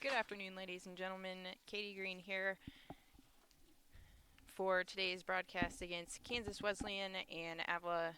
Good afternoon, ladies and gentlemen. Katie Green here for today's broadcast against Kansas Wesleyan and Avila.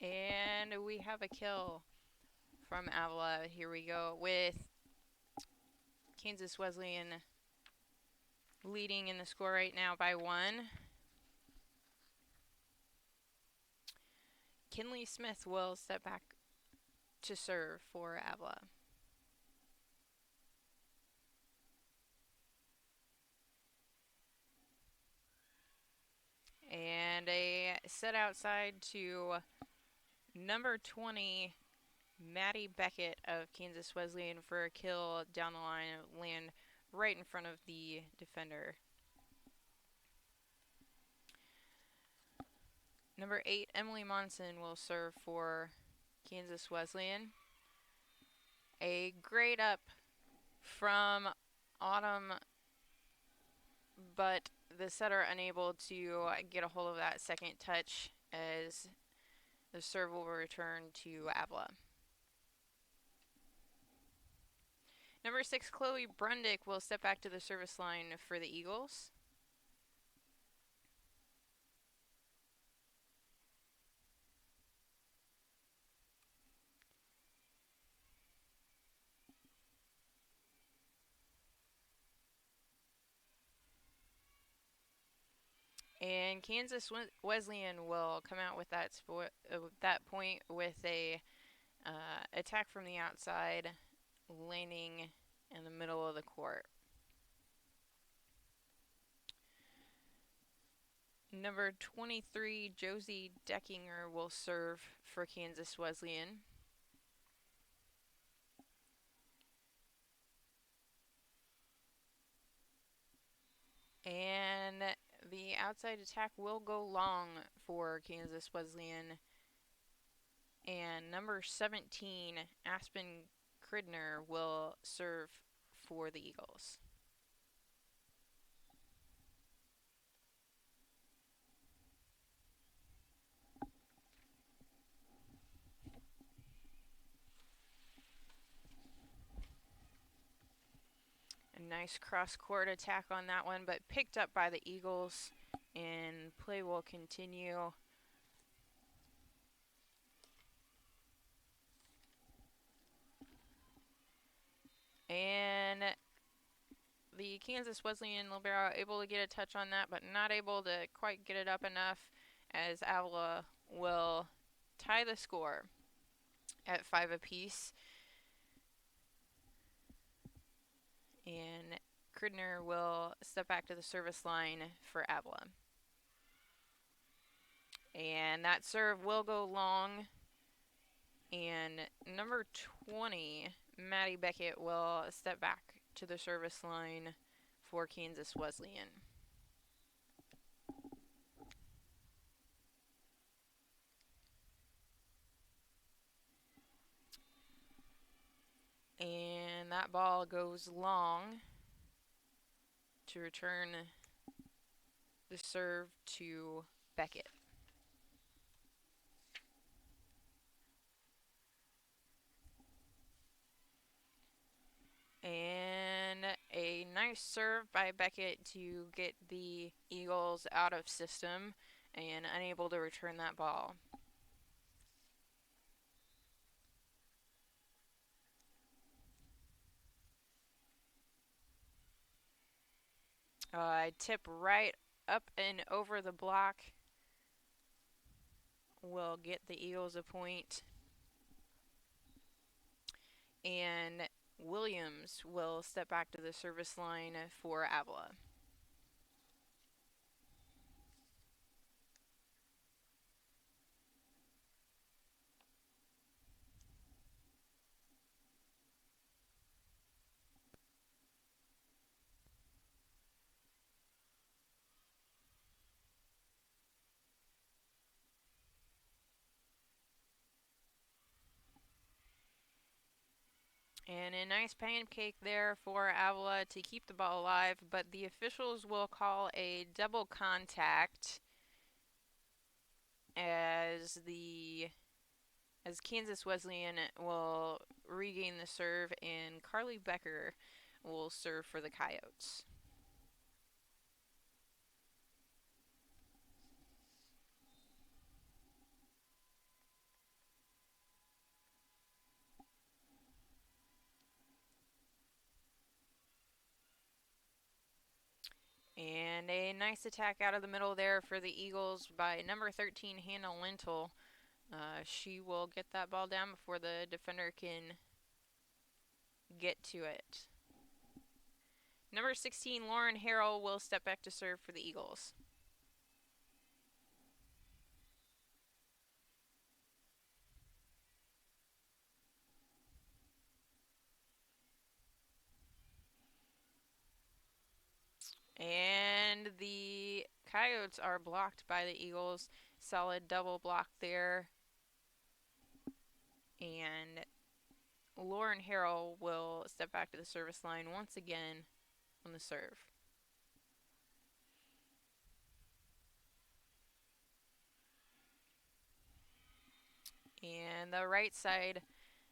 And we have a kill from Avila. Here we go with Kansas Wesleyan leading in the score right now by 1. Kinley Smith will step back to serve for Avila. And a set outside to number 20, Maddie Beckett of Kansas Wesleyan for a kill down the line and land right in front of the defender. Number 8, Emily Monson will serve for Kansas Wesleyan. A great up from Autumn, but the setter unable to get a hold of that second touch as the serve will return to Avila. Number 6, Chloe Brundick will step back to the service line for the Eagles. And Kansas Wesleyan will come out with that point with a attack from the outside, landing in the middle of the court. Number 23, Josie Deckinger will serve for Kansas Wesleyan. And the outside attack will go long for Kansas Wesleyan. And number 17, Aspen Cridner, will serve for the Eagles. A nice cross-court attack on that one, but picked up by the Eagles, and play will continue. And the Kansas Wesleyan libero able to get a touch on that, but not able to quite get it up enough, as Avila will tie the score at 5 apiece. And Cridner will step back to the service line for Avila. And that serve will go long. And number 20, Maddie Beckett, will step back to the service line for Kansas Wesleyan. And that ball goes long to return the serve to Beckett. And a nice serve by Beckett to get the Eagles out of system and unable to return that ball. Tip right up and over the block will get the Eagles a point. And Williams will step back to the service line for Avila. And a nice pancake there for Avila to keep the ball alive, but the officials will call a double contact as Kansas Wesleyan will regain the serve and Carly Becker will serve for the Coyotes. And a nice attack out of the middle there for the Eagles by number 13, Hannah Lintle. She will get that ball down before the defender can get to it. Number 16, Lauren Harrell will step back to serve for the Eagles. And the Coyotes are blocked by the Eagles. Solid double block there. And Lauren Harrell will step back to the service line once again on the serve. And the right side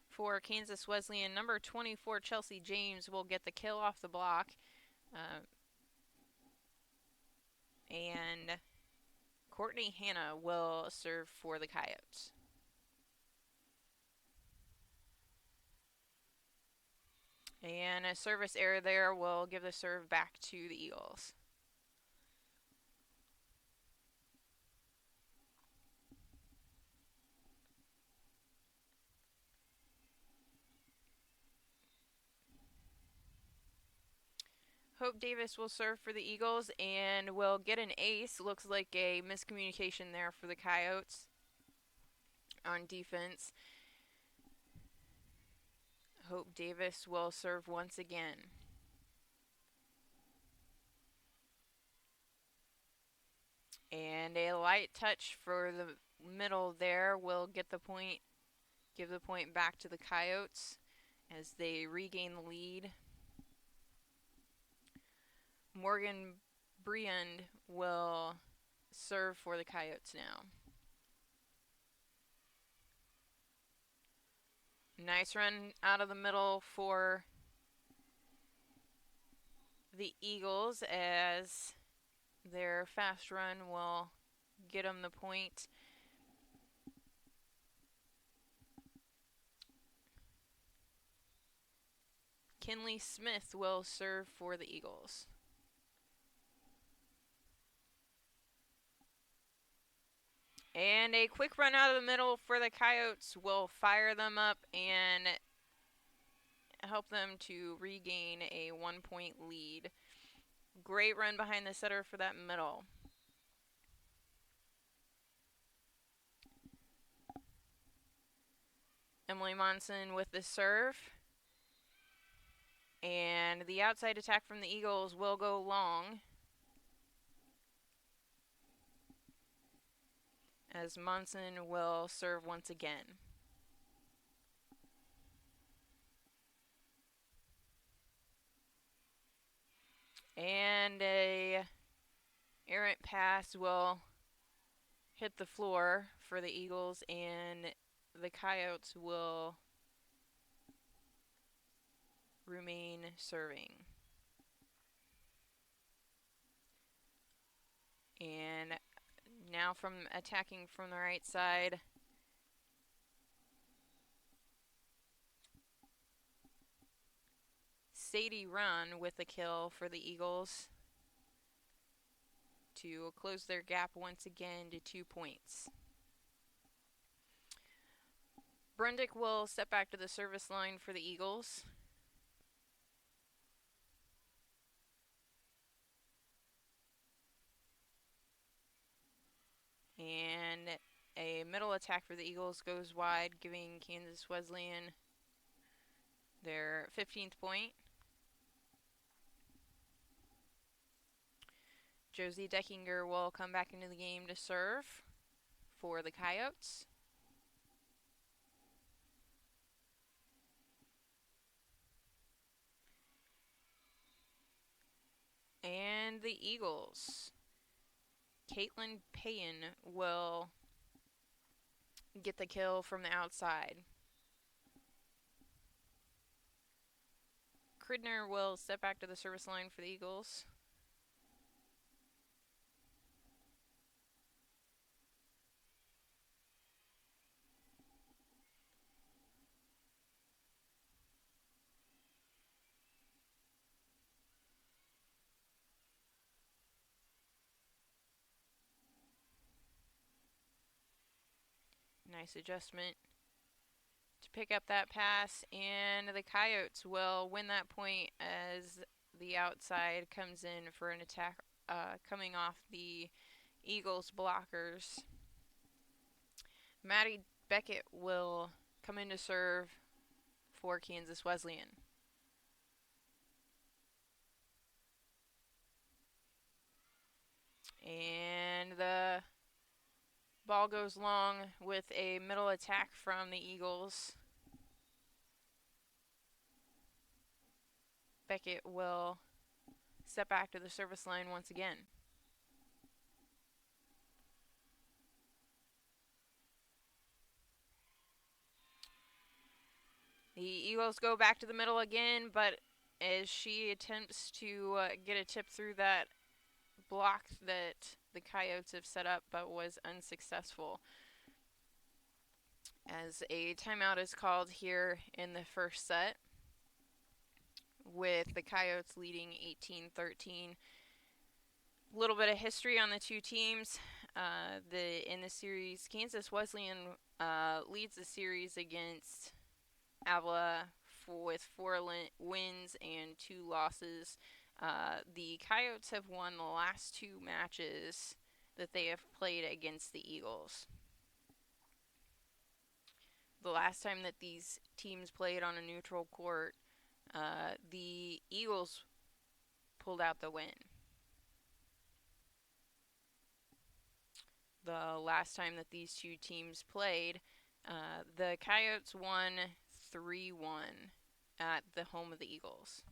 for Kansas Wesleyan, number 24, Chelsea James, will get the kill off the block. And Courtney Hanna will serve for the Coyotes. And a service error there will give the serve back to the Eagles. Hope Davis will serve for the Eagles and will get an ace. Looks like a miscommunication there for the Coyotes on defense. Hope Davis will serve once again. And a light touch for the middle there will get the point, give the point back to the Coyotes as they regain the lead. Morgan Briand will serve for the Coyotes now. Nice run out of the middle for the Eagles as their fast run will get them the point. Kinley Smith will serve for the Eagles. And a quick run out of the middle for the Coyotes will fire them up and help them to regain a 1-point lead. Great run behind the setter for that middle. Emily Monson with the serve. And the outside attack from the Eagles will go long, as Monson will serve once again. And a errant pass will hit the floor for the Eagles, and the Coyotes will remain serving. And now from attacking from the right side, Sadie Run with a kill for the Eagles to close their gap once again to 2 points. Brundick will step back to the service line for the Eagles. And a middle attack for the Eagles goes wide, giving Kansas Wesleyan their 15th point. Josie Deckinger will come back into the game to serve for the Coyotes. And the Eagles. Caitlin Payen will get the kill from the outside. Cridner will step back to the service line for the Eagles. Nice adjustment to pick up that pass, and the Coyotes will win that point as the outside comes in for an attack coming off the Eagles blockers. Maddie Beckett will come in to serve for Kansas Wesleyan. And the ball goes long with a middle attack from the Eagles. Beckett will step back to the service line once again. The Eagles go back to the middle again, but as she attempts to get a tip through that block that the Coyotes have set up but was unsuccessful. As a timeout is called here in the first set, with the Coyotes leading 18-13. A little bit of history on the two teams. In the series, Kansas Wesleyan leads the series against Avila with 4 wins and 2 losses. The Coyotes have won the last 2 matches that they have played against the Eagles. The last time that these teams played on a neutral court, the Eagles pulled out the win. The last time that these two teams played, the Coyotes won 3-1 at the home of the Eagles.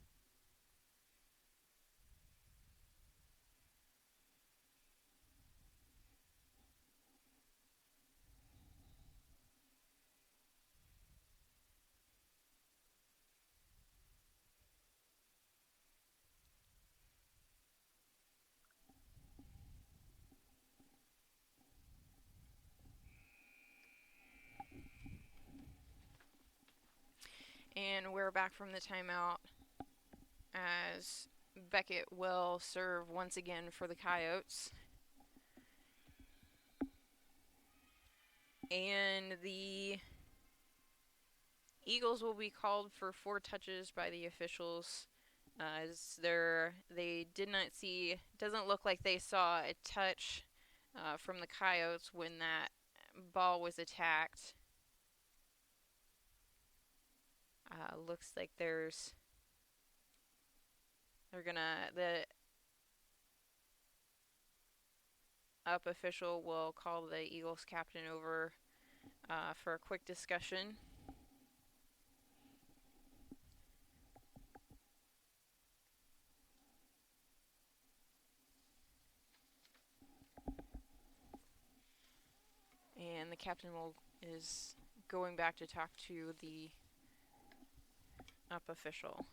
And we're back from the timeout as Beckett will serve once again for the Coyotes. And the Eagles will be called for 4 touches by the officials, as they did not see, doesn't look like they saw a touch from the Coyotes when that ball was attacked. Looks like the up official will call the Eagles captain over for a quick discussion. And the captain is going back to talk to the up official.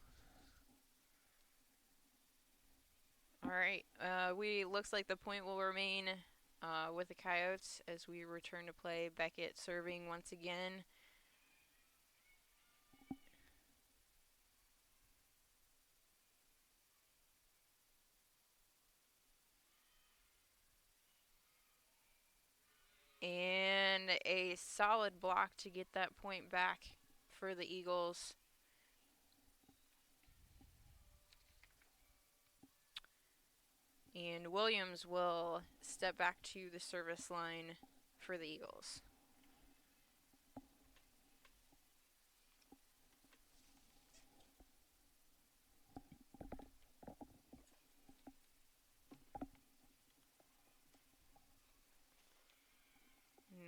All right, looks like the point will remain with the Coyotes as we return to play. Beckett serving once again. And a solid block to get that point back for the Eagles. And Williams will step back to the service line for the Eagles.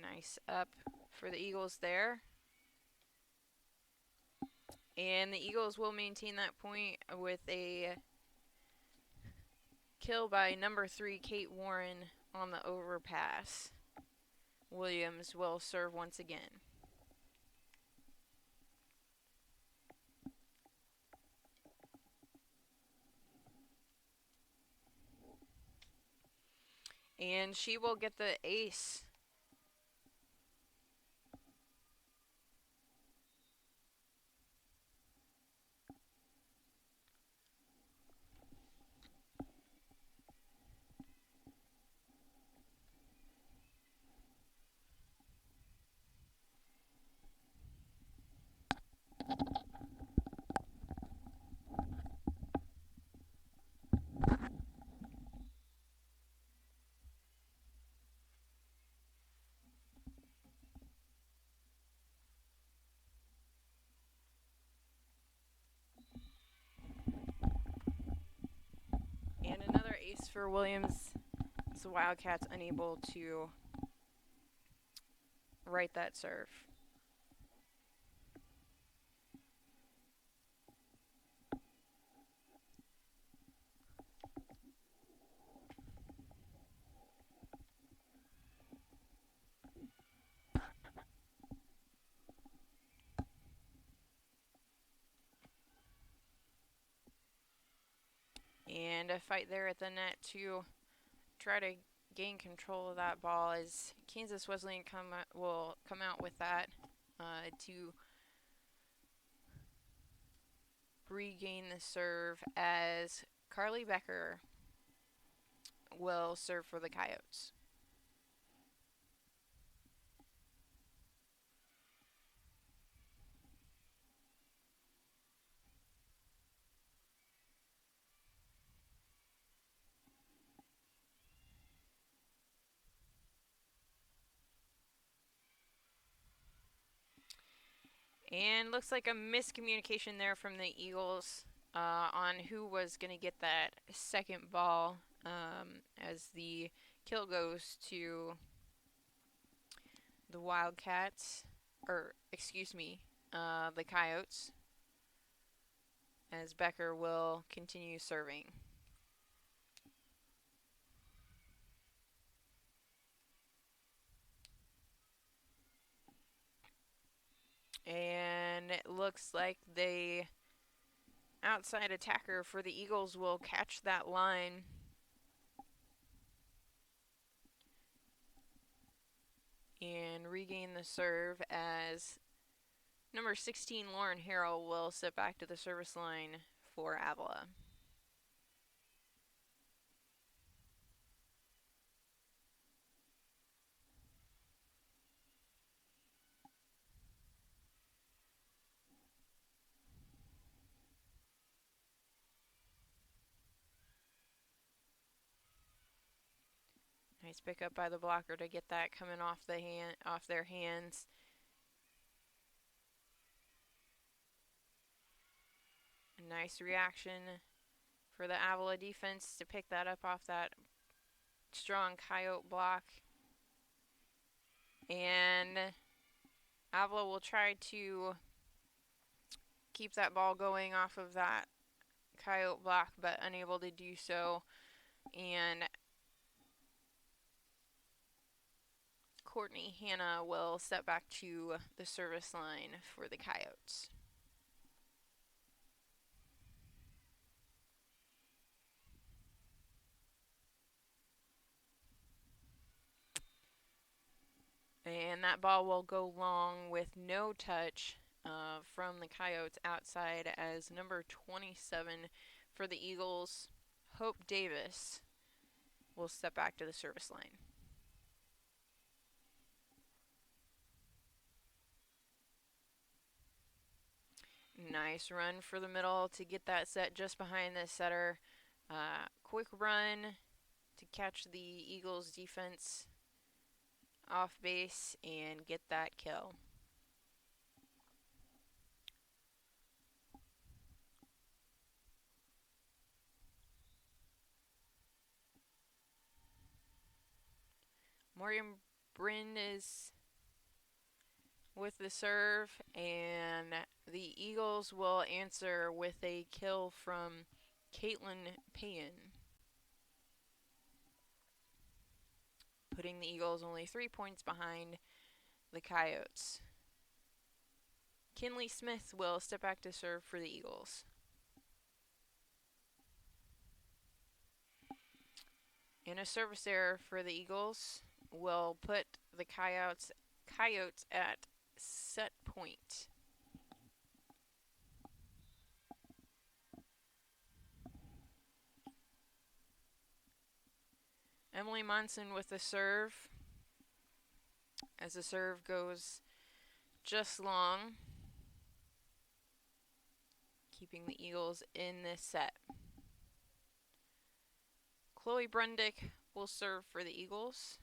Nice up for the Eagles there. And the Eagles will maintain that point with a Kill by number 3, Kate Warren on the overpass. Williams will serve once again. And she will get the ace. And another ace for Williams. So Wildcats unable to right that serve. And a fight there at the net to try to gain control of that ball as Kansas Wesleyan will come out with that to regain the serve as Carly Becker will serve for the Coyotes. And looks like a miscommunication there from the Eagles on who was going to get that second ball as the kill goes to the Wildcats, or excuse me, the Coyotes, as Becker will continue serving. And it looks like the outside attacker for the Eagles will catch that line. And regain the serve as number 16, Lauren Harrell, will sit back to the service line for Avila. Nice pickup by the blocker to get that coming off their hands. A nice reaction for the Avila defense to pick that up off that strong Coyote block. And Avila will try to keep that ball going off of that Coyote block, but unable to do so. And Courtney Hanna will step back to the service line for the Coyotes. And that ball will go long with no touch from the Coyotes outside as number 27 for the Eagles, Hope Davis, will step back to the service line. Nice run for the middle to get that set just behind the setter. Quick run to catch the Eagles defense off base and get that kill. Morgan Bryn is with the serve, and the Eagles will answer with a kill from Caitlin Payen. putting the Eagles only 3 points behind the Coyotes. Kinley Smith will step back to serve for the Eagles. And a service error for the Eagles will put the Coyotes at set point. Emily Monson with the serve, as the serve goes just long, keeping the Eagles in this set. Chloe Brundick will serve for the Eagles.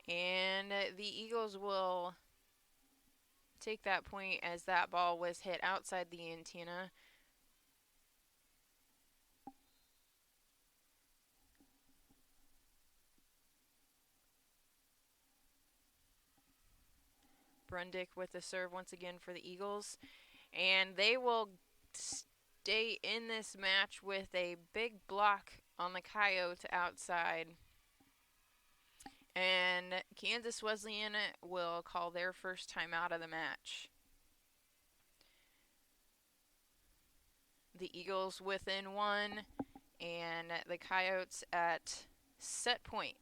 And the Eagles will take that point as that ball was hit outside the antenna. Brundick with the serve once again for the Eagles. And they will stay in this match with a big block on the Coyote outside. And Kansas Wesleyan will call their first time out of the match. The Eagles within one, and the Coyotes at set point.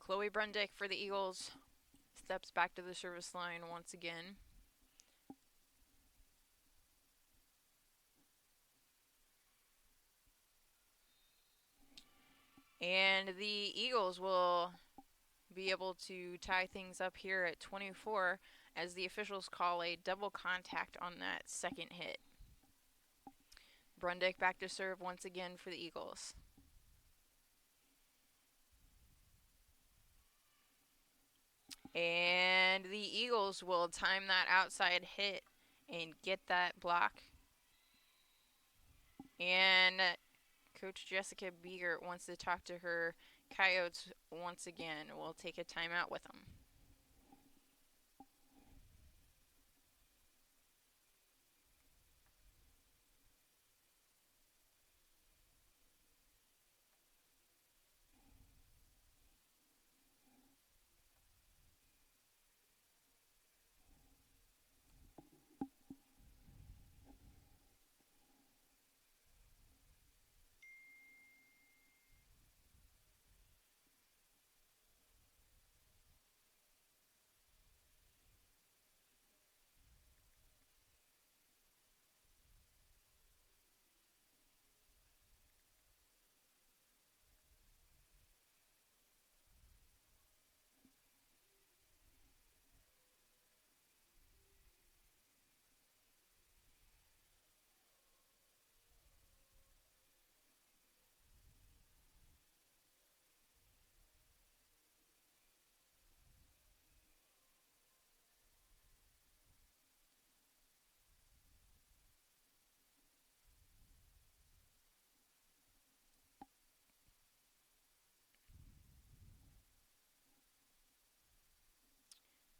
Chloe Brundick for the Eagles steps back to the service line once again. And the Eagles will be able to tie things up here at 24 as the officials call a double contact on that second hit. Brundick back to serve once again for the Eagles. And the Eagles will time that outside hit and get that block. And Coach Jessica Biegert wants to talk to her Coyotes once again. We'll take a timeout with them.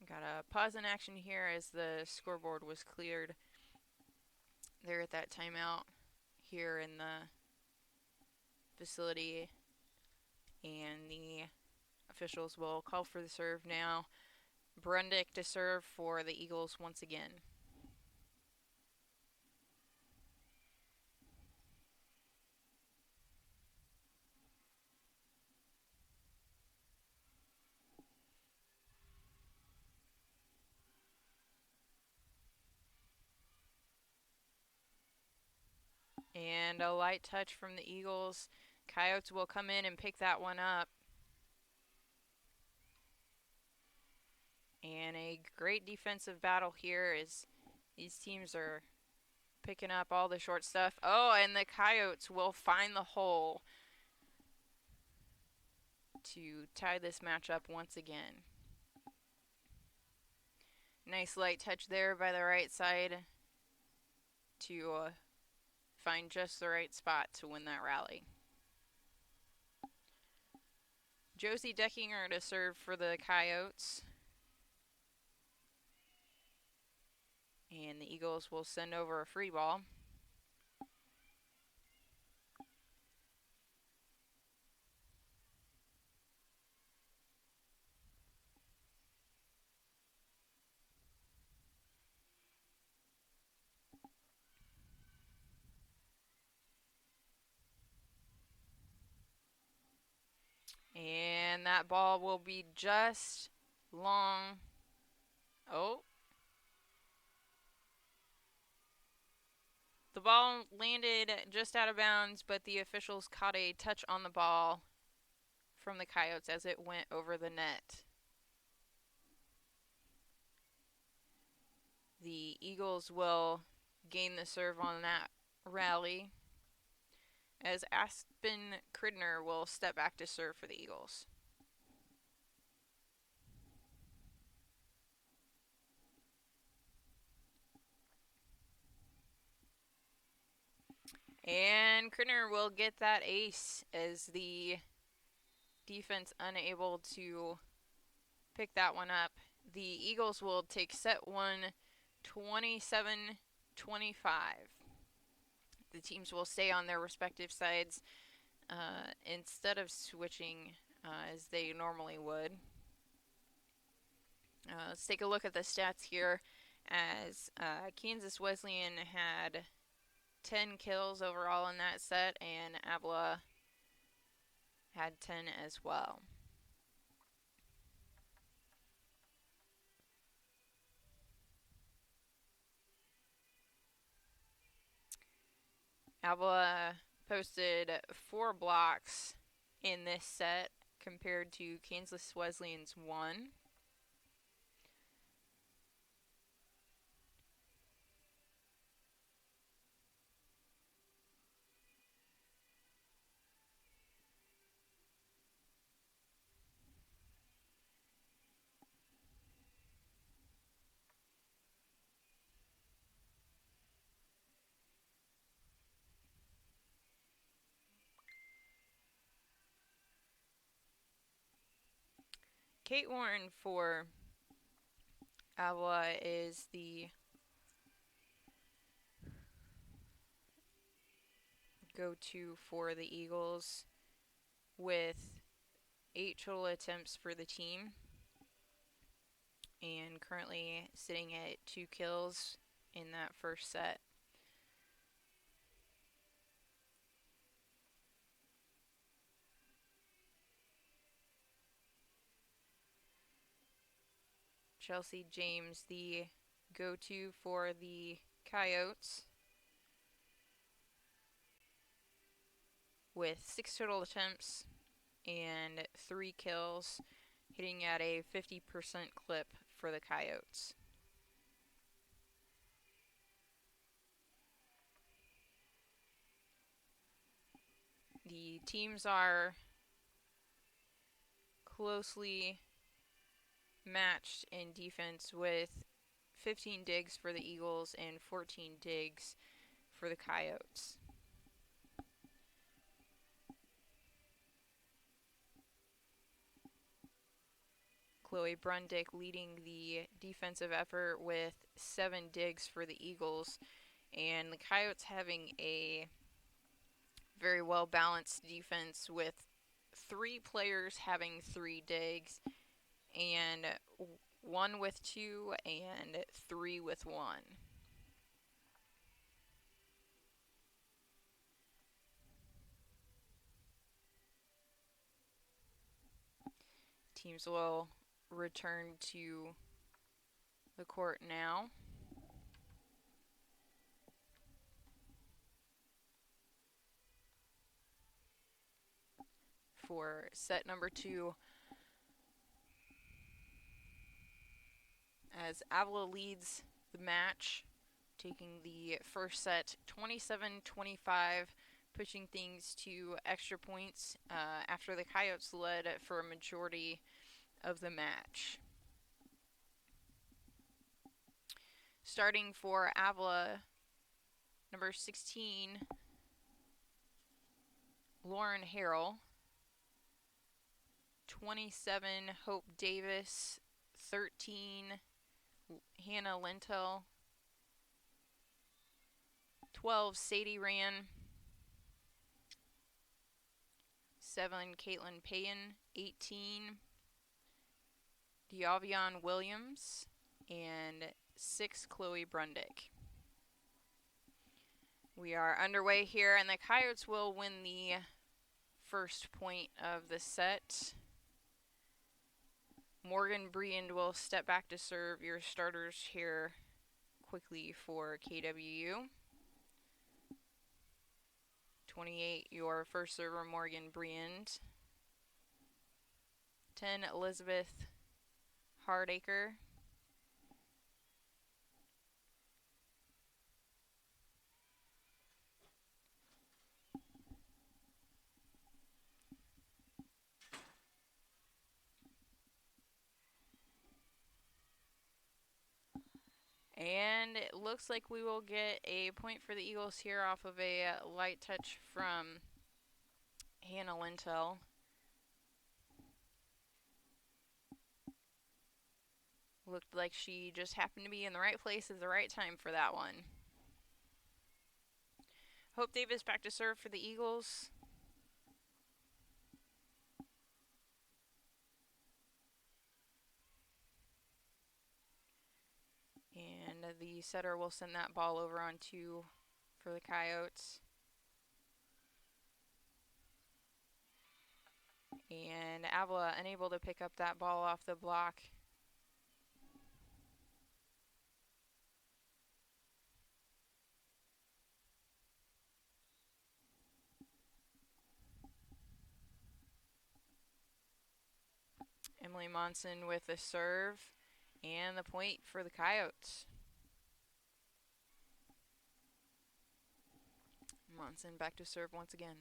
Got a pause in action here as the scoreboard was cleared. They're at that timeout here in the facility, and the officials will call for the serve now. Brundick to serve for the Eagles once again. And a light touch from the Eagles. Coyotes will come in and pick that one up. And a great defensive battle here as these teams are picking up all the short stuff. Oh, and the Coyotes will find the hole to tie this matchup once again. Nice light touch there by the right side to find just the right spot to win that rally. Josie Deckinger to serve for the Coyotes. And the Eagles will send over a free ball. And that ball will be just long. Oh. The ball landed just out of bounds, but the officials caught a touch on the ball from the Coyotes as it went over the net. The Eagles will gain the serve on that rally as Aspen Cridner will step back to serve for the Eagles. And Cridner will get that ace as the defense unable to pick that one up. The Eagles will take set one 27-25. The teams will stay on their respective sides instead of switching as they normally would. Let's take a look at the stats here as Kansas Wesleyan had 10 kills overall in that set and Avila had 10 as well. Avila posted 4 blocks in this set compared to Kansas Wesleyan's 1. Kate Warren for Avila is the go-to for the Eagles with 8 total attempts for the team and currently sitting at 2 kills in that first set. Chelsea James, the go-to for the Coyotes, with 6 total attempts and 3 kills, hitting at a 50% clip for the Coyotes. The teams are closely matched in defense with 15 digs for the Eagles and 14 digs for the Coyotes. Chloe Brundick leading the defensive effort with 7 digs for the Eagles, and the Coyotes having a very well balanced defense with 3 players having 3 digs and 1 with 2 and 3 with 1. Teams will return to the court now. for set number 2, as Avila leads the match, taking the first set 27-25, pushing things to extra points after the Coyotes led for a majority of the match. Starting for Avila, number 16, Lauren Harrell. 27, Hope Davis. 13, Hannah Lentel. 12, Sadie Rand. 7, Caitlin Payen. 18, Diavion Williams. And 6, Chloe Brundick. We are underway here, and the Coyotes will win the first point of the set. Morgan Briand will step back to serve. Your starters here quickly for KWU. 28, your first server, Morgan Briand. 10, Elizabeth Hardacre. 'And it looks like we will get a point for the Eagles here off of a light touch from Hannah Lentel. Looked like she just happened to be in the right place at the right time for that one. Hope Davis back to serve for the Eagles. And the setter will send that ball over on 2 for the Coyotes. And Avila unable to pick up that ball off the block. Emily Monson with the serve and the point for the Coyotes. Monson back to serve once again.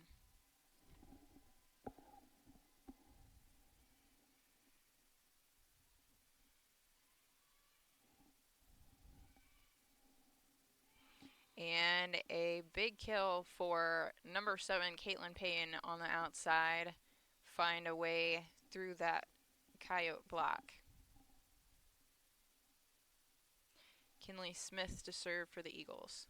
And a big kill for number 7, Caitlin Payen on the outside. Find a way through that Coyote block. Kinley Smith to serve for the Eagles.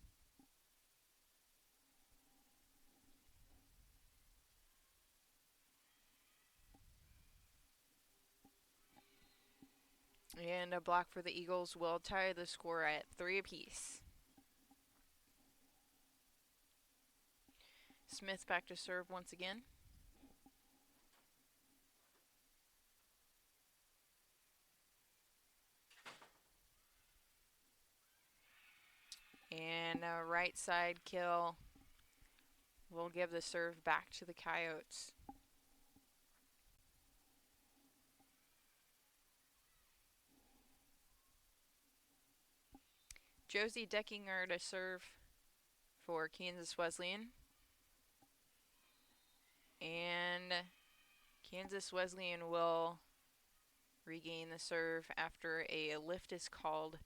And a block for the Eagles will tie the score at 3 apiece. Smith back to serve once again. And a right side kill will give the serve back to the Coyotes. Josie Deckinger to serve for Kansas Wesleyan. And Kansas Wesleyan will regain the serve after a lift is called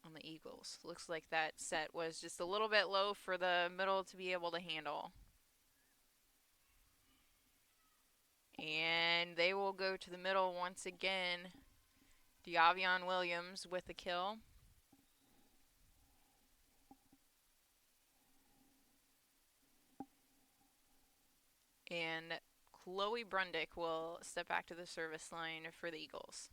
on the Eagles. Looks like that set was just a little bit low for the middle to be able to handle. And they will go to the middle once again. Diavion Williams with the kill. And Chloe Brundick will step back to the service line for the Eagles.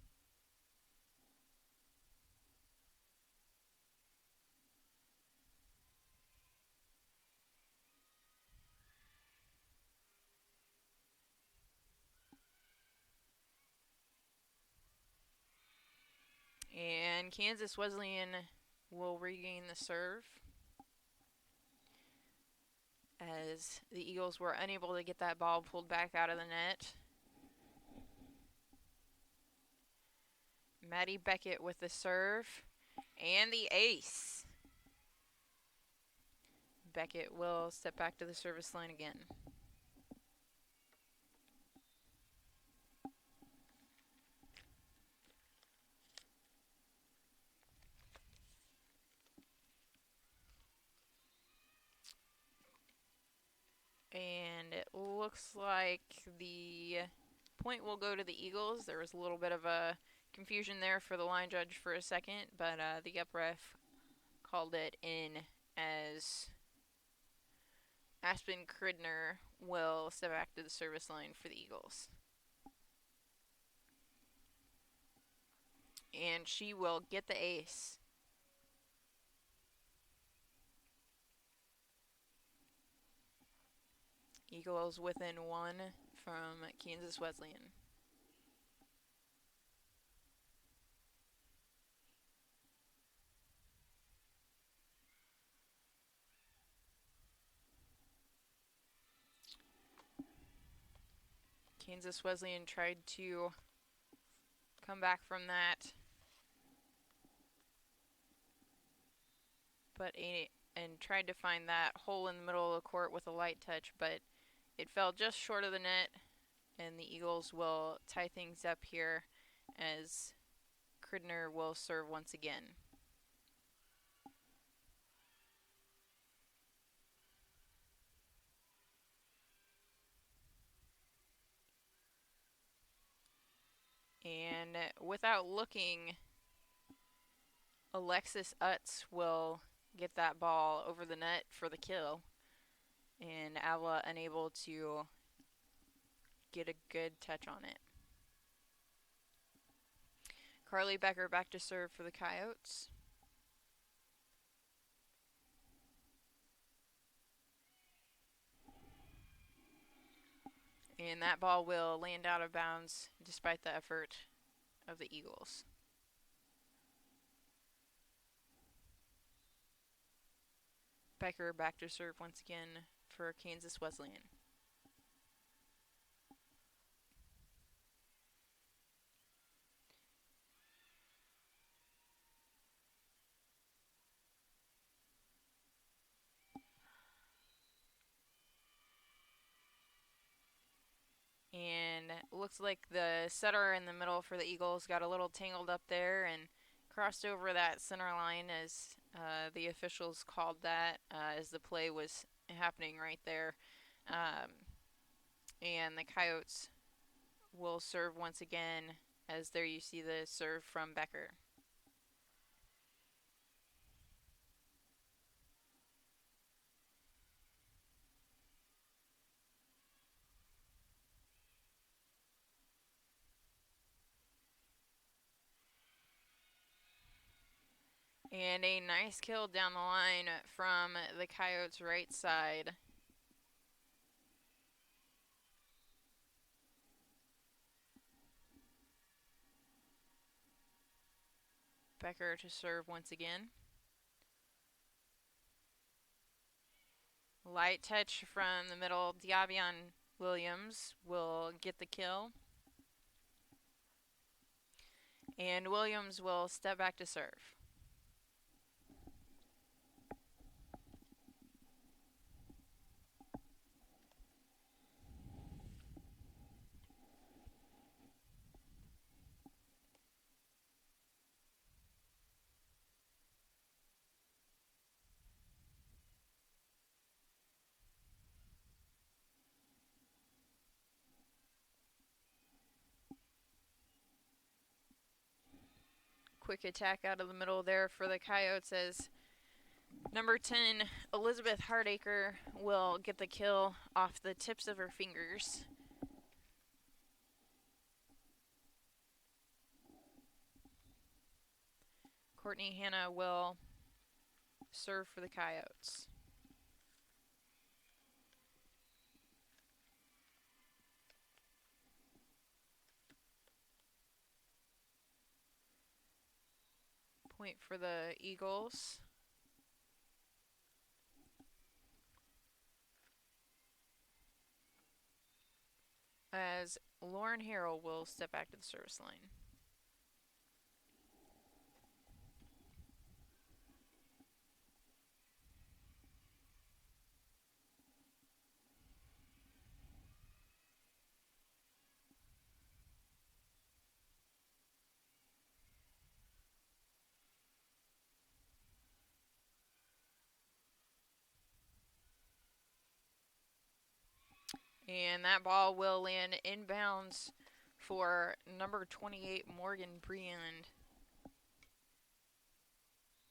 And Kansas Wesleyan will regain the serve as the Eagles were unable to get that ball pulled back out of the net. Maddie Beckett with the serve and the ace. Beckett will step back to the service line again. And it looks like the point will go to the Eagles. There was a little bit of a confusion there for the line judge for a second, but the up ref called it in as Aspen Cridner will step back to the service line for the Eagles. And she will get the ace. Eagles within one from Kansas Wesleyan. Kansas Wesleyan tried to come back from that, and tried to find that hole in the middle of the court with a light touch, but it fell just short of the net, and the Eagles will tie things up here as Cridner will serve once again. And without looking, Alexis Utz will get that ball over the net for the kill. And Avila unable to get a good touch on it. Carly Becker back to serve for the Coyotes. And that ball will land out of bounds despite the effort of the Eagles. Becker back to serve once again for Kansas Wesleyan. And looks like the setter in the middle for the Eagles got a little tangled up there and crossed over that center line as the officials called that as the play was happening right there. And the Coyotes will serve once again, as there you see the serve from Becker. And a nice kill down the line from the Coyotes' right side. Becker to serve once again. Light touch from the middle. Diavion Williams will get the kill. And Williams will step back to serve. Quick attack out of the middle there for the Coyotes as number 10, Elizabeth Hardacre, will get the kill off the tips of her fingers. Courtney Hanna will serve for the Coyotes. Point for the Eagles. as Lauren Harrell will step back to the service line. And that ball will land inbounds for number 28, Morgan Breland.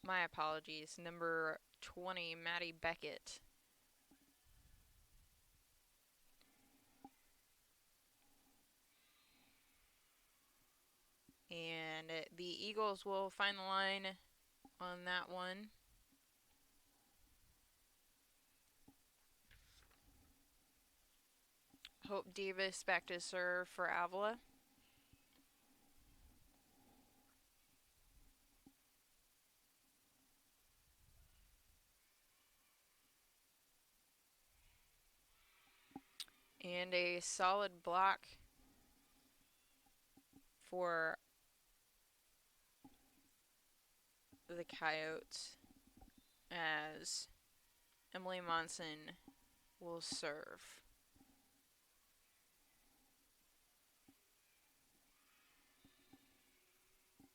My apologies, number 20, Maddie Beckett. And the Eagles will find the line on that one. Hope Davis back to serve for Avila. And a solid block for the Coyotes as Emily Monson will serve.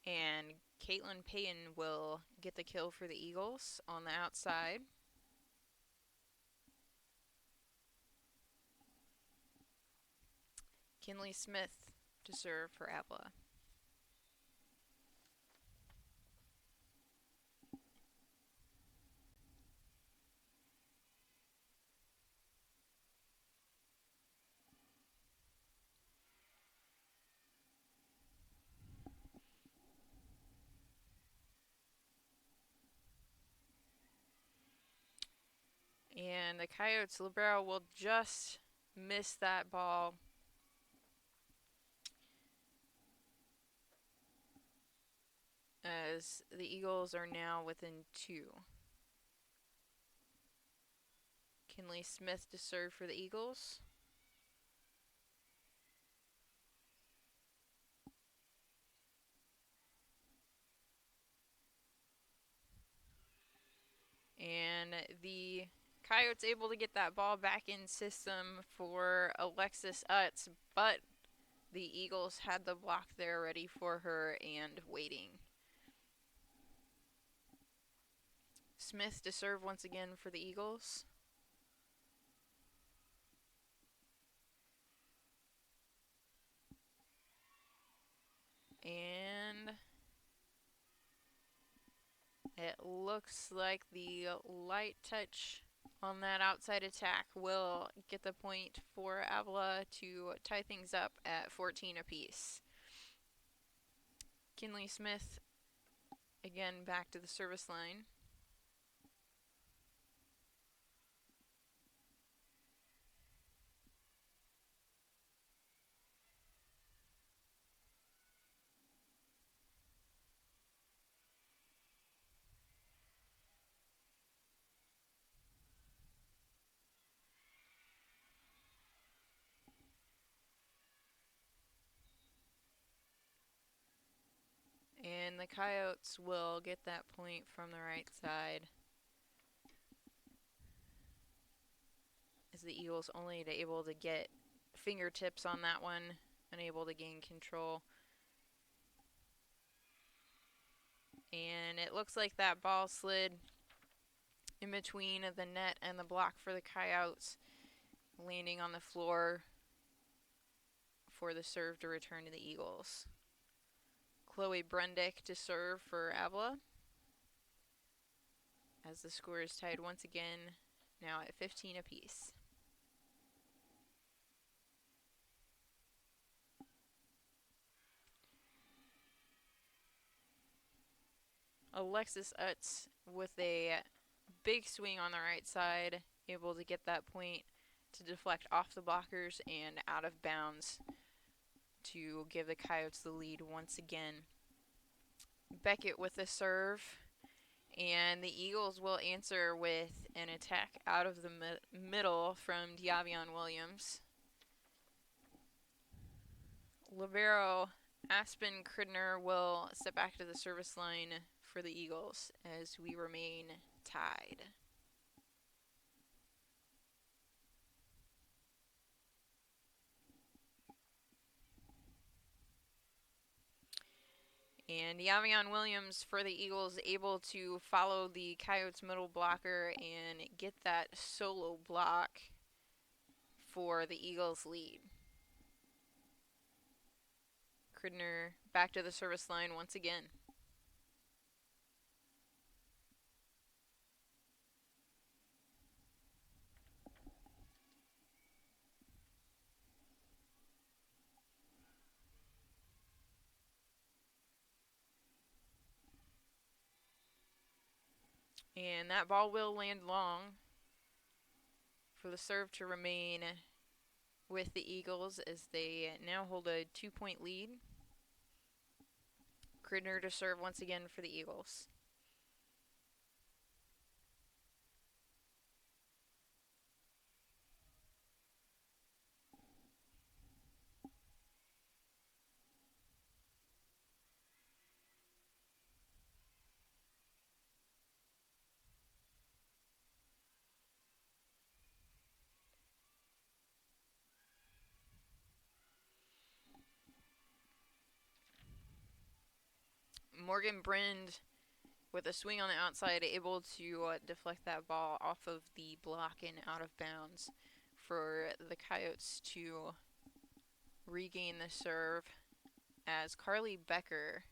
And Caitlin Payton will get the kill for the Eagles on the outside. Kinley Smith to serve for Avila. And the Coyotes libero will just miss that ball. As the Eagles are now within 2. Kinley Smith to serve for the Eagles. And the Coyotes able to get that ball back in system for Alexis Utz, but the Eagles had the block there ready for her and waiting. Smith to serve once again for the Eagles. And it looks like the light touch on that outside attack will get the point for Avila to tie things up at 14 apiece. Kinley Smith again back to the service line. And the Coyotes will get that point from the right side. As the Eagles only able to get fingertips on that one, unable to gain control. And it looks like that ball slid in between the net and the block for the Coyotes, landing on the floor for the serve to return to the Eagles. Chloe Brundick to serve for Avila, as the score is tied once again, now at 15 apiece. Alexis Utz with a big swing on the right side, able to get that point to deflect off the blockers and out of bounds to give the Coyotes the lead once again. Beckett with the serve, and the Eagles will answer with an attack out of the middle from Diavion Williams. Libero Aspen Cridner will step back to the service line for the Eagles as we remain tied. And Yavion Williams for the Eagles able to follow the Coyotes middle blocker and get that solo block for the Eagles lead. Cridner back to the service line once again. And that ball will land long for the serve to remain with the Eagles as they now hold a 2-point lead. Cridner to serve once again for the Eagles. Morgan Brind with a swing on the outside, able to deflect that ball off of the block and out of bounds for the Coyotes to regain the serve as Carly Becker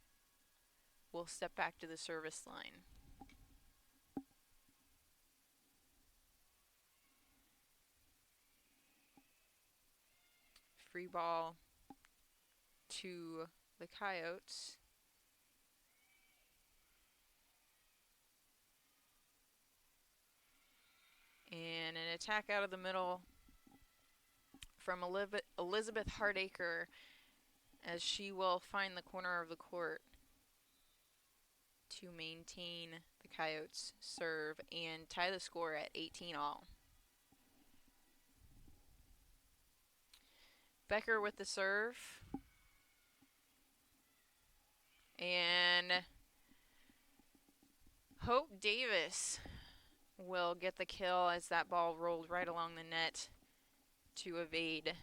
will step back to the service line. Free ball to the Coyotes. And an attack out of the middle from Elizabeth Hardacre as she will find the corner of the court to maintain the Coyotes' serve and tie the score at 18-all. Becker with the serve. And Hope Davis will get the kill as that ball rolled right along the net to evade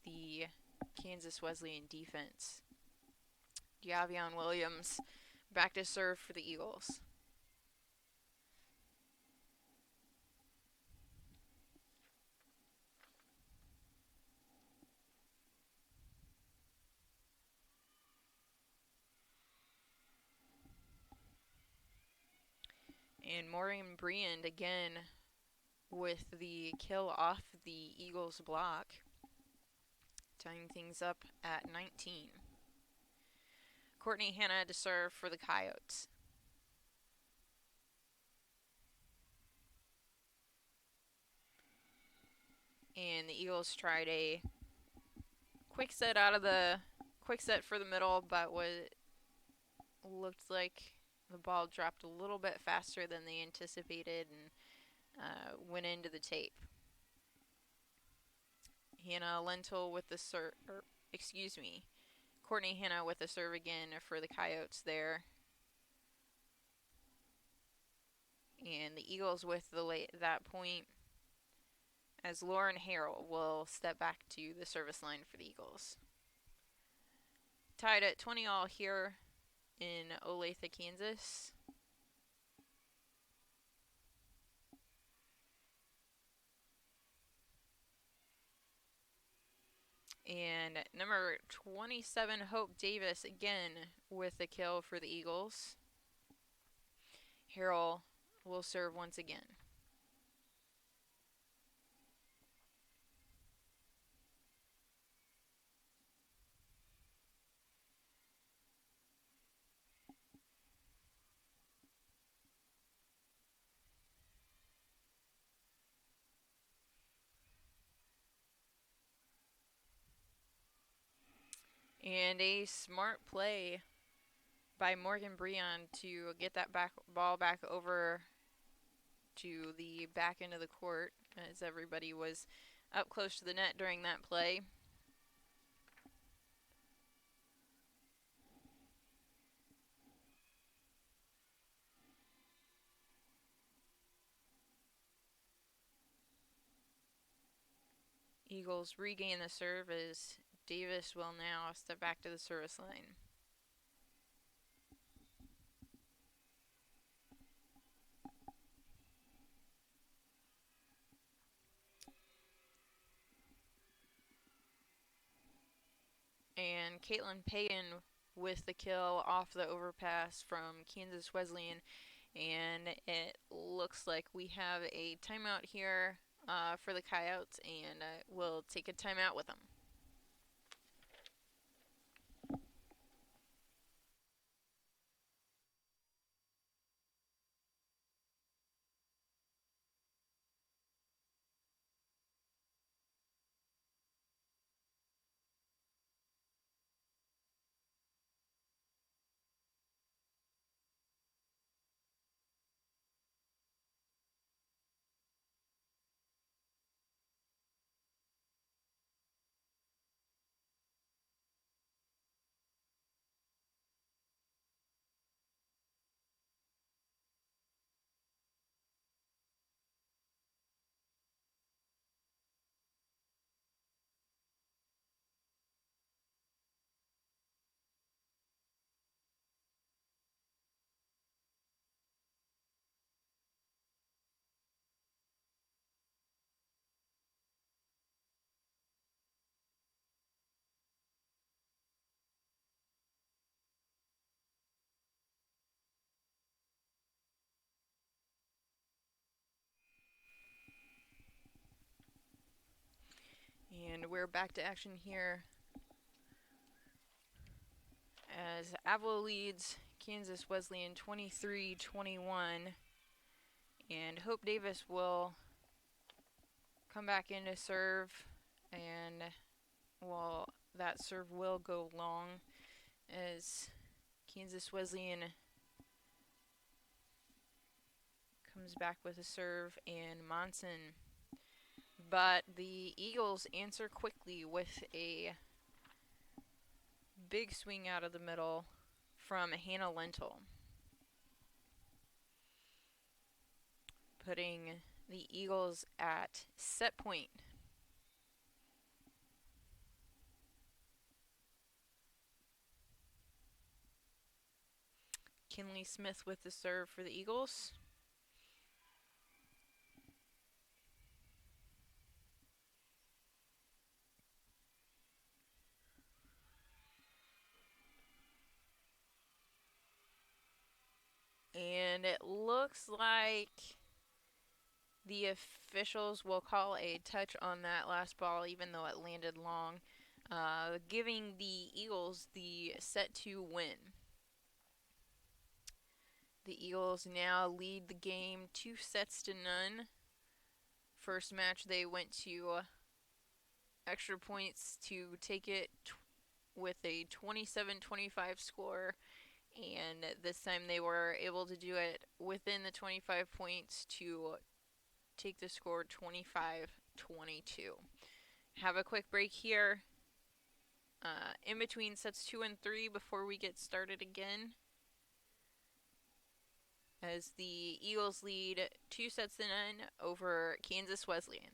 the Kansas Wesleyan defense. Yavion Williams back to serve for the Eagles. And Maureen Briand again with the kill off the Eagles block, tying things up at 19. Courtney Hanna to serve for the Coyotes. And the Eagles tried a quick set for the middle, but what looked like the ball dropped a little bit faster than they anticipated and went into the tape. Hannah Lentil with the serve, Courtney Hanna with the serve again for the Coyotes there. And the Eagles with that point as Lauren Harrell will step back to the service line for the Eagles. Tied at 20-all here in Olathe, Kansas. And number 27, Hope Davis, again with the kill for the Eagles. Harrell will serve once again. And a smart play by Morgan Briand to get that ball back over to the back end of the court as everybody was up close to the net during that play. Eagles regain the serve as Davis will now step back to the service line. And Caitlin Pagan with the kill off the overpass from Kansas Wesleyan. And it looks like we have a timeout here for the Coyotes, and we'll take a timeout with them. And we're back to action here as Avila leads Kansas Wesleyan 23-21. And Hope Davis will come back in to serve, and well, that serve will go long as Kansas Wesleyan comes back with a serve, and Monson. But the Eagles answer quickly with a big swing out of the middle from Hannah Lentil, putting the Eagles at set point. Kinley Smith with the serve for the Eagles. And it looks like the officials will call a touch on that last ball, even though it landed long, giving the Eagles the set 2 win. The Eagles now lead the game 2-0. First match they went to extra points to take it with a 27-25 score, and this time they were able to do it within the 25 points to take the score 25-22. Have a quick break here in between sets 2 and 3 before we get started again, as the Eagles lead 2-0 over Kansas Wesleyan.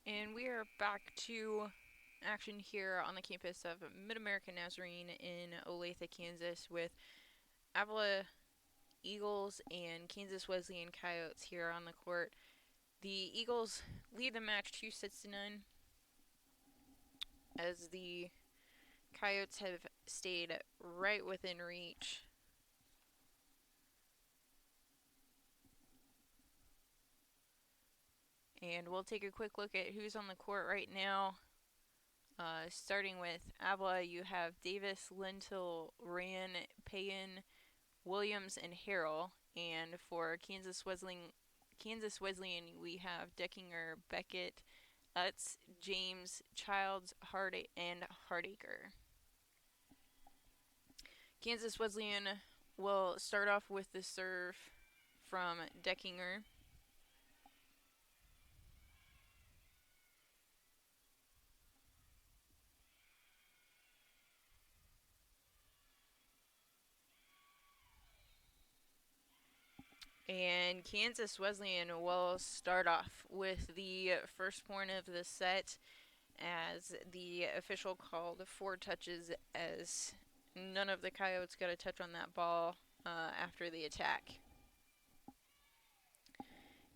And we are back to action here on the campus of Mid-American Nazarene in Olathe, Kansas, with Avila Eagles and Kansas Wesleyan Coyotes here on the court. The Eagles lead the match 2-6-9 as the Coyotes have stayed right within reach. And we'll take a quick look at who's on the court right now. Starting with Avila, you have Davis, Lentil, Rand, Payan, Williams, and Harrell. And for Kansas Wesleyan, we have Deckinger, Beckett, Utz, James, Childs, and Hardacre. Kansas Wesleyan will start off with the serve from Deckinger. And Kansas Wesleyan will start off with the first point of the set as the official called 4 touches, as none of the Coyotes got a touch on that ball after the attack.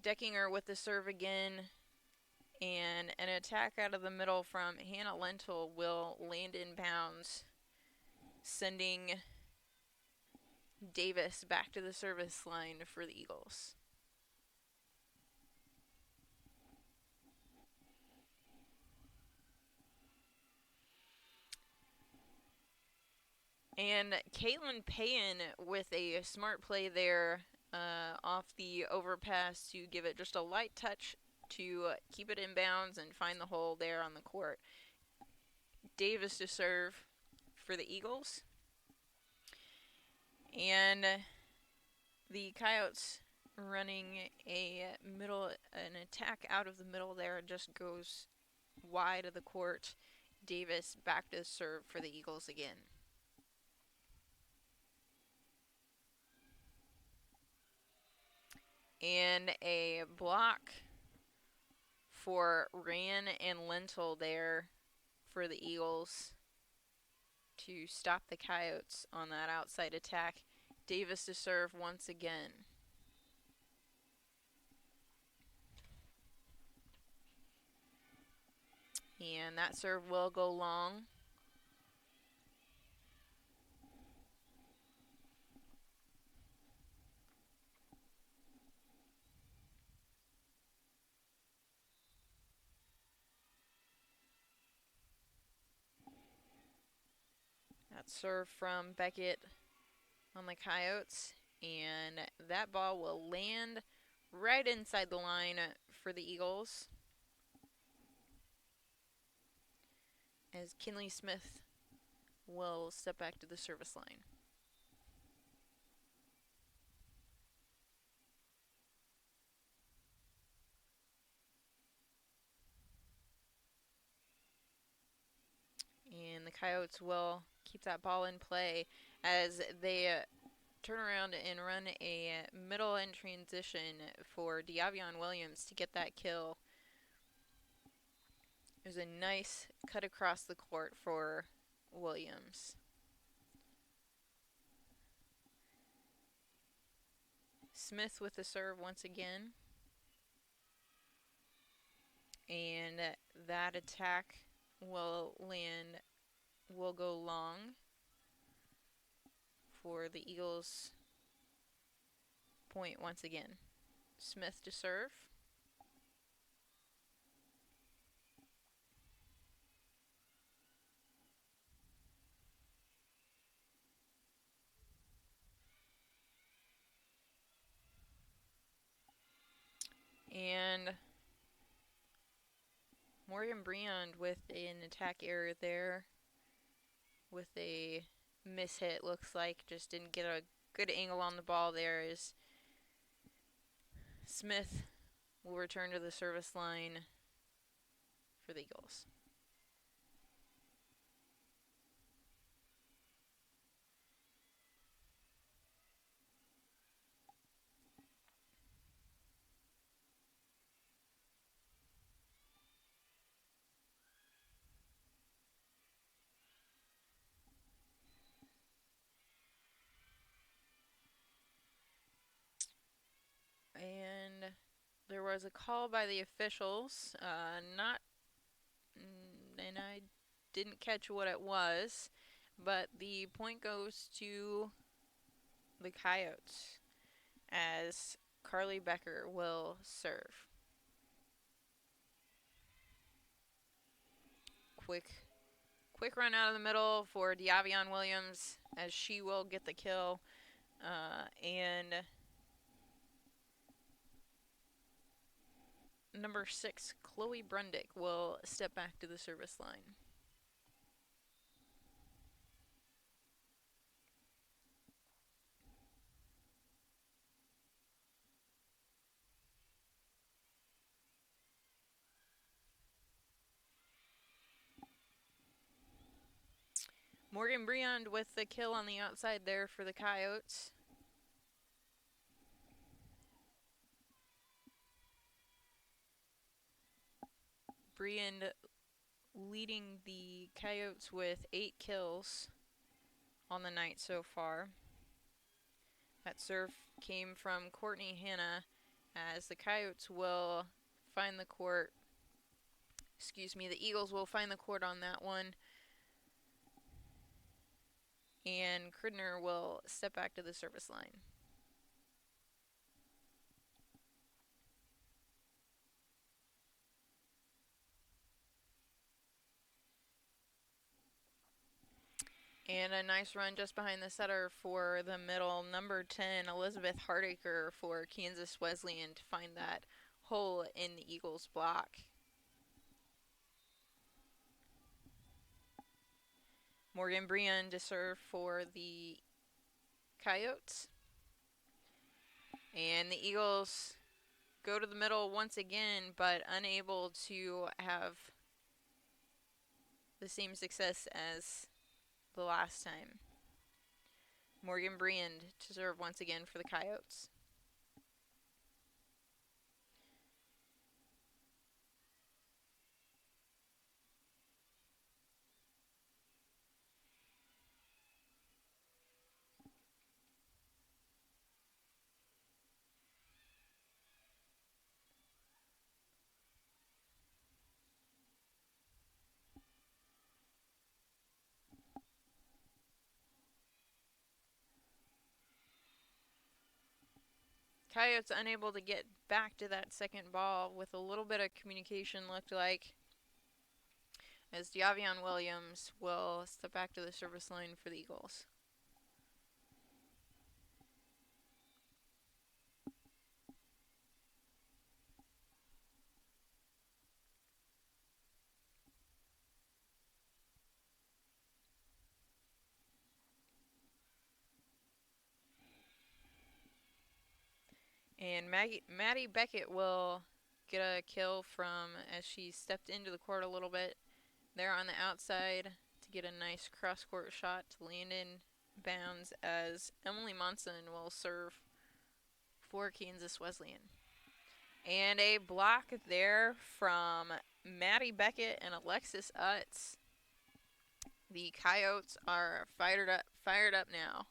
Deckinger with the serve again, and an attack out of the middle from Hannah Lentil will land in bounds, sending Davis back to the service line for the Eagles. And Caitlin Payan with a smart play there off the overpass to give it just a light touch to keep it in bounds and find the hole there on the court. Davis to serve for the Eagles. And the Coyotes running an attack out of the middle there, just goes wide of the court. Davis back to serve for the Eagles again. And a block for Rand and Lentil there for the Eagles to stop the Coyotes on that outside attack. Davis to serve once again. And that serve will go long. That serve from Beckett on the Coyotes. And that ball will land right inside the line for the Eagles, as Kinley Smith will step back to the service line. And the Coyotes will keep that ball in play as they turn around and run a middle end transition for De'Avion Williams to get that kill. There's a nice cut across the court for Williams. Smith with the serve once again. And that attack will go long for the Eagles' point once again. Smith to serve. And Morgan Breond with an attack error there with a mishit, looks like. Just didn't get a good angle on the ball there, as Smith will return to the service line for the Eagles. was a call by the officials, not, and I didn't catch what it was, but the point goes to the Coyotes as Carly Becker will serve. Quick run out of the middle for Diavion Williams as she will get the kill. And number 6, Chloe Brundick, will step back to the service line. Morgan Briand with the kill on the outside there for the Coyotes. Briand leading the Coyotes with 8 kills on the night so far. That serve came from Courtney Hanna as the Coyotes will find the court. The Eagles will find the court on that one. And Cridner will step back to the service line. And a nice run just behind the setter for the middle. Number 10, Elizabeth Hardacre for Kansas Wesleyan to find that hole in the Eagles' block. Morgan Briand to serve for the Coyotes. And the Eagles go to the middle once again, but unable to have the same success as the last time. Morgan Briand to serve once again for the Coyotes. Coyotes unable to get back to that second ball with a little bit of communication, looked like, as Diavion Williams will step back to the service line for the Eagles. And Maddie Beckett will get a kill from as she stepped into the court a little bit there on the outside to get a nice cross-court shot to land in bounds as Emily Monson will serve for Kansas Wesleyan. And a block there from Maddie Beckett and Alexis Utz. The Coyotes are fired up now.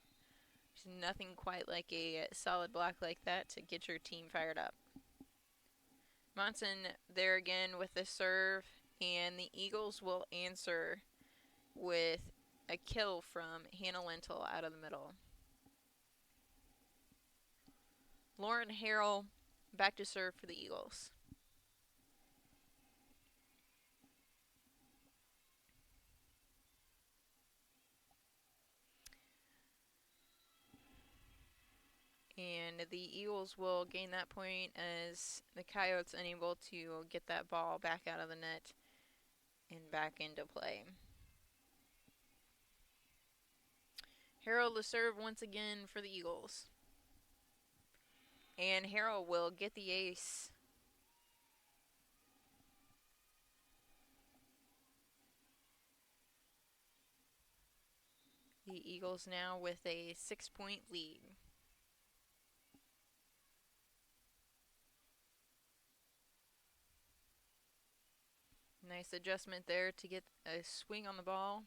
There's nothing quite like a solid block like that to get your team fired up. Monson there again with the serve, and the Eagles will answer with a kill from Hannah Lentil out of the middle. Lauren Harrell back to serve for the Eagles. And the Eagles will gain that point as the Coyotes unable to get that ball back out of the net and back into play. Harrell to serve once again for the Eagles. And Harrell will get the ace. The Eagles now with a 6-point lead. Nice adjustment there to get a swing on the ball.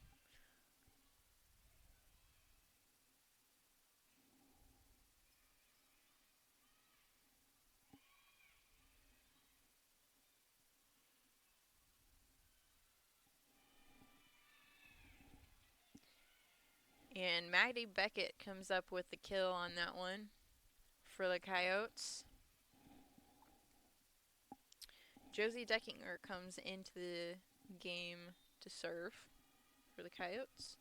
And Maddie Beckett comes up with the kill on that one for the Coyotes. Josie Deckinger comes into the game to serve for the Coyotes.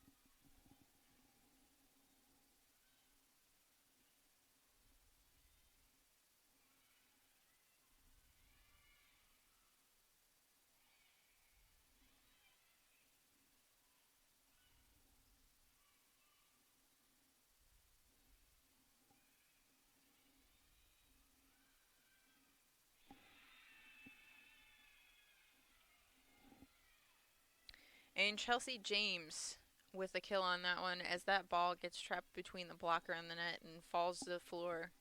And Chelsea James with a kill on that one as that ball gets trapped between the blocker and the net and falls to the floor.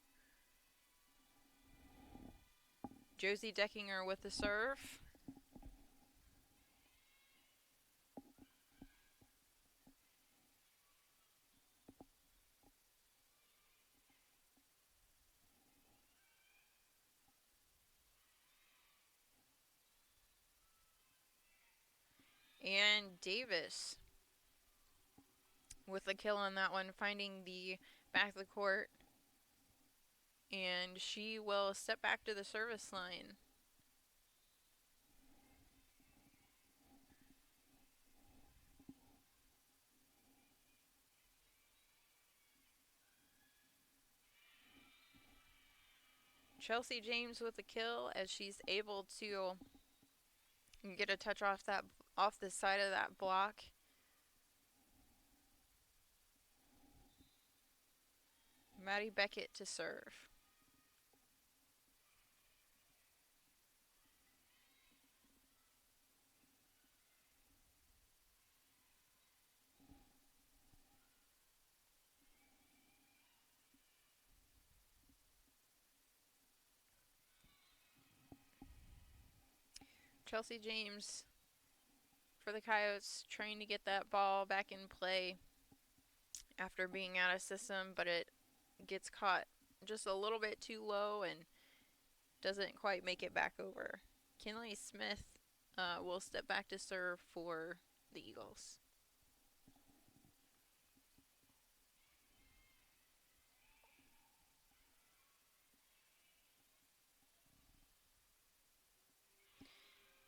Josie Deckinger with the serve. And Davis with a kill on that one, finding the back of the court. And she will step back to the service line. Chelsea James with a kill as she's able to get a touch off the side of that block. Maddie Beckett to serve. Chelsea James for the Coyotes trying to get that ball back in play after being out of system, but it gets caught just a little bit too low and doesn't quite make it back over. Kinley Smith will step back to serve for the Eagles.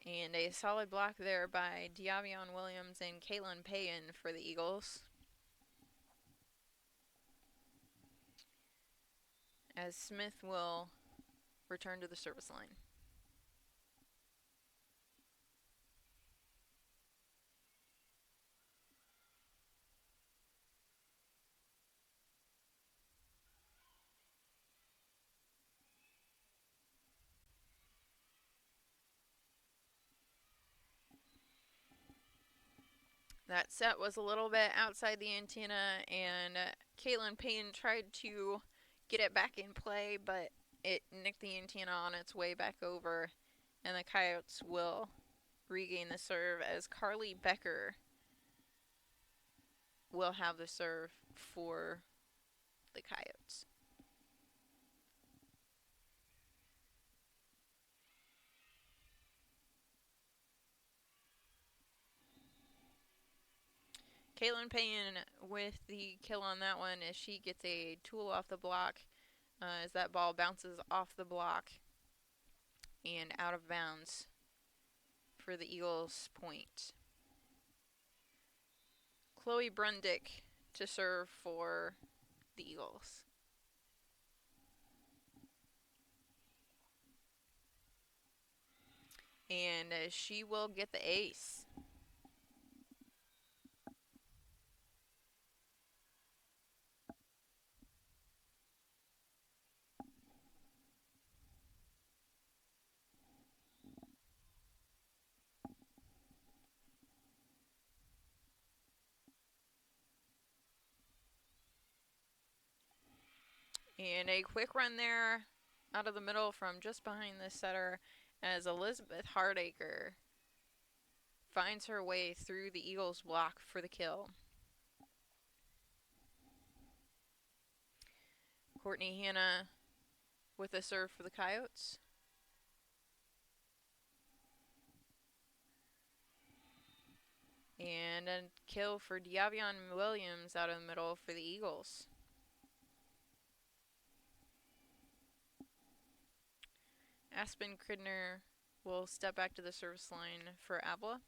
And a solid block there by Diavion Williams and Caitlin Payen for the Eagles. As Smith will return to the service line. That set was a little bit outside the antenna, and Caitlin Payne tried to get it back in play, but it nicked the antenna on its way back over, and the Coyotes will regain the serve as Carly Becker will have the serve for the Coyotes. Caitlin Payne with the kill on that one as she gets a tool off the block as that ball bounces off the block and out of bounds for the Eagles' point. Chloe Brundick to serve for the Eagles. And she will get the ace. And a quick run there out of the middle from just behind the setter as Elizabeth Hardacre finds her way through the Eagles' block for the kill. Courtney Hanna with a serve for the Coyotes. And a kill for Diavion Williams out of the middle for the Eagles. Aspen Cridner will step back to the service line for Avila.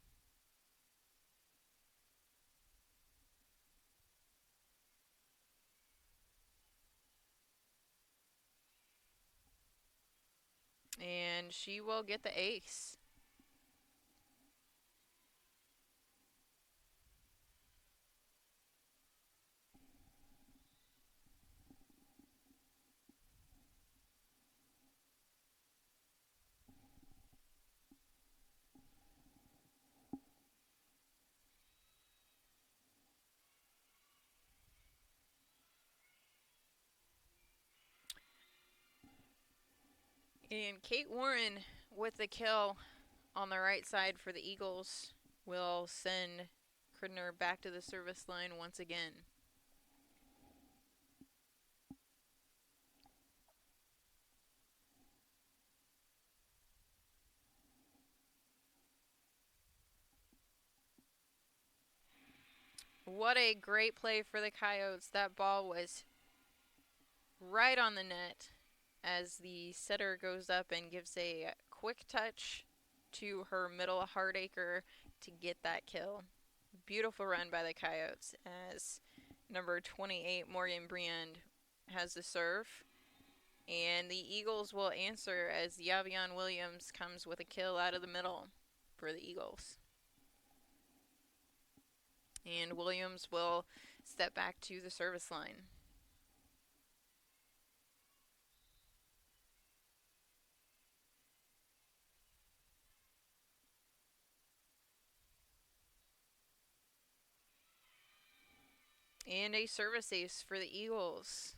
And she will get the ace. And Kate Warren with the kill on the right side for the Eagles will send Cridner back to the service line once again. What a great play for the Coyotes. That ball was right on the net as the setter goes up and gives a quick touch to her middle Hardacre to get that kill. Beautiful run by the Coyotes as number 28 Morgan Briand has the serve. And the Eagles will answer as Diavion Williams comes with a kill out of the middle for the Eagles. And Williams will step back to the service line. And a service ace for the Eagles.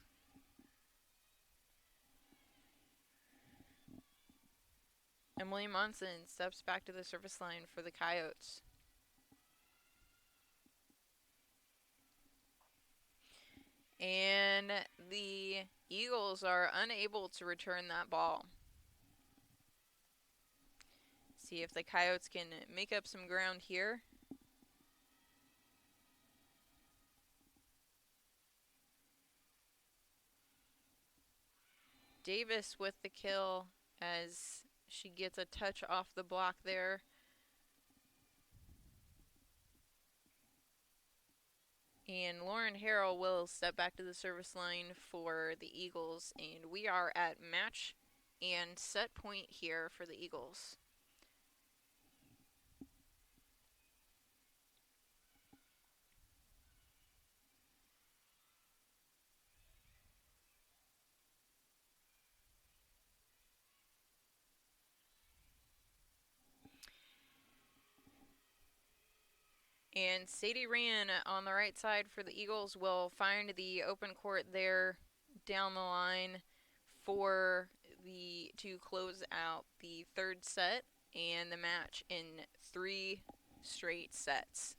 Emily Monson steps back to the service line for the Coyotes. And the Eagles are unable to return that ball. See if the Coyotes can make up some ground here. Davis with the kill as she gets a touch off the block there. And Lauren Harrell will step back to the service line for the Eagles. And we are at match and set point here for the Eagles. And Sadie Rand on the right side for the Eagles will find the open court there down the line for to close out the third set and the match in 3 straight sets.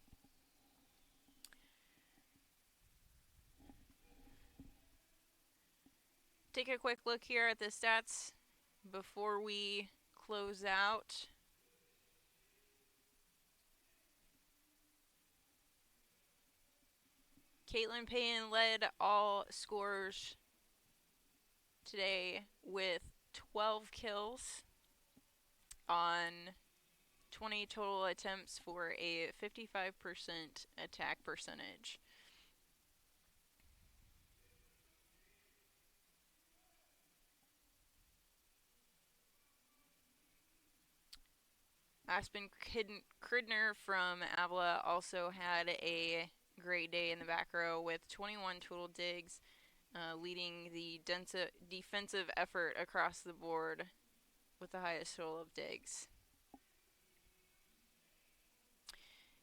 Take a quick look here at the stats before we close out. Caitlin Payne led all scorers today with 12 kills on 20 total attempts for a 55% attack percentage. Aspen Cridner from Avila also had a great day in the back row with 21 total digs, leading the defensive effort across the board with the highest total of digs.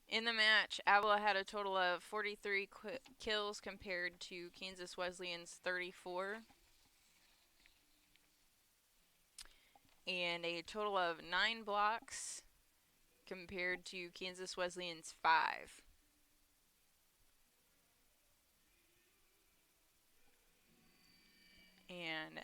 In the match, Avila had a total of 43 kills compared to Kansas Wesleyan's 34. And a total of 9 blocks compared to Kansas Wesleyan's 5. And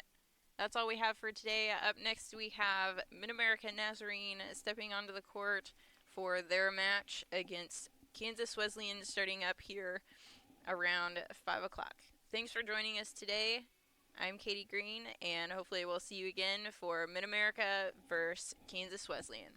that's all we have for today. Up next, we have Mid-America Nazarene stepping onto the court for their match against Kansas Wesleyan starting up here around 5 o'clock. Thanks for joining us today. I'm Katie Green, and hopefully we'll see you again for Mid-America versus Kansas Wesleyan.